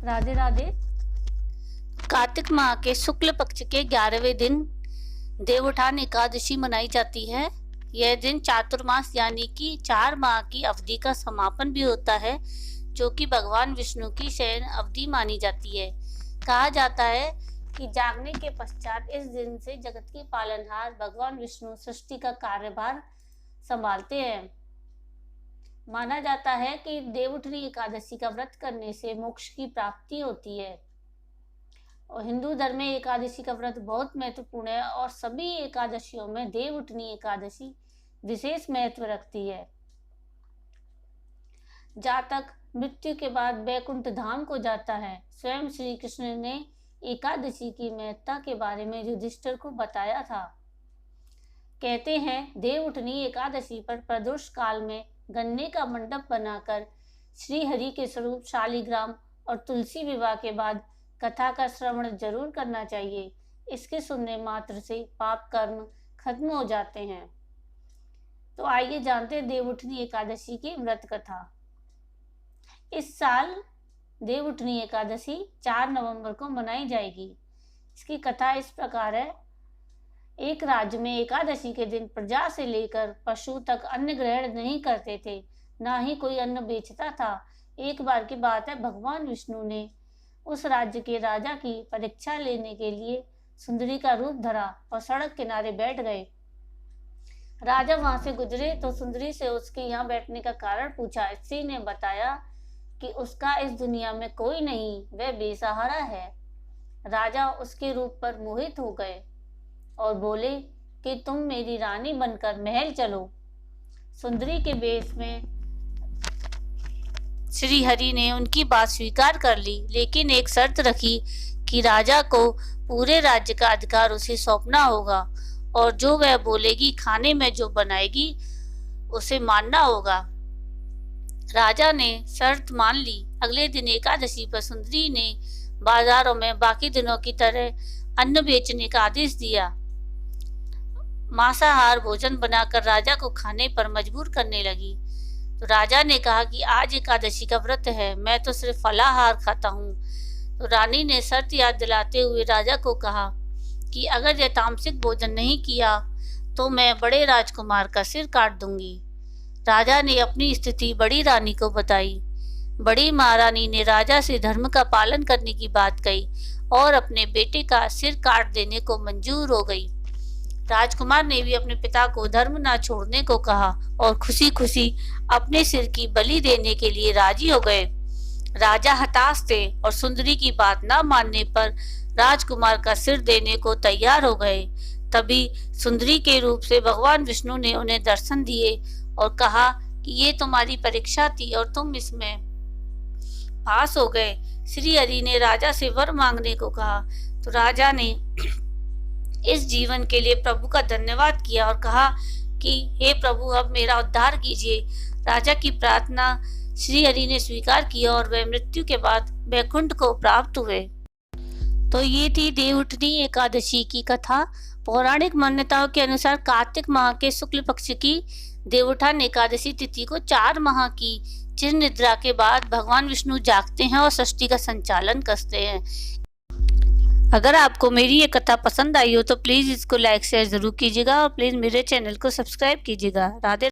राधे राधे। कार्तिक माह के शुक्ल पक्ष के 11वें दिन देवउठान एकादशी मनाई जाती है। यह दिन चातुर्मास यानी कि 4 माह की अवधि का समापन भी होता है, जो कि भगवान विष्णु की शयन अवधि मानी जाती है। कहा जाता है कि जागने के पश्चात इस दिन से जगत के पालनहार भगवान विष्णु सृष्टि का कार्यभार संभालते हैं। माना जाता है कि देवउठनी एकादशी का व्रत करने से मोक्ष की प्राप्ति होती है और हिंदू धर्म में एकादशी का व्रत बहुत महत्वपूर्ण है और सभी एकादशियों में देवउठनी एकादशी विशेष महत्व रखती है। जातक मृत्यु के बाद वैकुंठ धाम को जाता है। स्वयं श्री कृष्ण ने एकादशी की महत्ता के बारे में युधिष्ठिर को बताया था। कहते हैं, देवउठनी एकादशी पर प्रदोष काल में गन्ने का मंडप बनाकर श्री हरि के स्वरूप शालिग्राम और तुलसी विवाह के बाद कथा का श्रवण जरूर करना चाहिए। इसके सुनने मात्र से पाप कर्म खत्म हो जाते हैं। तो आइए जानते हैं देवउठनी एकादशी की व्रत कथा। इस साल देवउठनी एकादशी 4 नवंबर को मनाई जाएगी। इसकी कथा इस प्रकार है। एक राज्य में एकादशी के दिन प्रजा से लेकर पशु तक अन्न ग्रहण नहीं करते थे, ना ही कोई अन्न बेचता था। एक बार की बात है, भगवान विष्णु ने उस राज्य के राजा की परीक्षा लेने के लिए सुंदरी का रूप धरा और सड़क किनारे बैठ गए। राजा वहां से गुजरे तो सुंदरी से उसके यहाँ बैठने का कारण पूछा। स्त्री ने बताया कि उसका इस दुनिया में कोई नहीं, वह बेसहारा है। राजा उसके रूप पर मोहित हो गए और बोले कि तुम मेरी रानी बनकर महल चलो। सुंदरी के वेश में श्री हरि ने उनकी बात स्वीकार कर ली, लेकिन एक शर्त रखी कि राजा को पूरे राज्य का अधिकार उसे सौंपना होगा और जो वह बोलेगी, खाने में जो बनाएगी, उसे मानना होगा। राजा ने शर्त मान ली। अगले दिन एकादशी पर सुंदरी ने बाजारों में बाकी दिनों की तरह अन्न बेचने का आदेश दिया। मांसाहार भोजन बनाकर राजा को खाने पर मजबूर करने लगी। तो राजा ने कहा कि आज एकादशी का व्रत है, मैं तो सिर्फ फलाहार खाता हूँ। तो रानी ने शर्त याद दिलाते हुए राजा को कहा कि अगर यह तामसिक भोजन नहीं किया तो मैं बड़े राजकुमार का सिर काट दूंगी। राजा ने अपनी स्थिति बड़ी रानी को बताई। बड़ी महारानी ने राजा से धर्म का पालन करने की बात कही और अपने बेटे का सिर काट देने को मंजूर हो गई। राजकुमार ने भी अपने पिता को धर्म ना छोड़ने को कहा और खुशी खुशी अपने सिर की बलि देने के लिए राजी हो गए। राजा हताश थे और सुंदरी की बात ना मानने पर राजकुमार का सिर देने को तैयार हो गए। तभी सुंदरी के रूप से भगवान विष्णु ने उन्हें दर्शन दिए और कहा कि ये तुम्हारी परीक्षा थी और तुम इसमें पास हो गए। श्री हरि ने राजा से वर मांगने को कहा तो राजा ने इस जीवन के लिए प्रभु का धन्यवाद किया और कहा कि हे प्रभु, अब मेरा उद्धार कीजिए। राजा की प्रार्थना श्री हरि ने स्वीकार किया और वह मृत्यु के बाद वैकुंठ को प्राप्त हुए। तो ये थी देवउठनी एकादशी की कथा। पौराणिक मान्यताओं के अनुसार कार्तिक माह के शुक्ल पक्ष की देवउठान एकादशी तिथि को 4 माह की चिर निद्रा के बाद भगवान विष्णु जागते हैं और सृष्टि का संचालन करते हैं। अगर आपको मेरी ये कथा पसंद आई हो तो प्लीज़ इसको लाइक शेयर जरूर कीजिएगा और प्लीज़ मेरे चैनल को सब्सक्राइब कीजिएगा। राधे।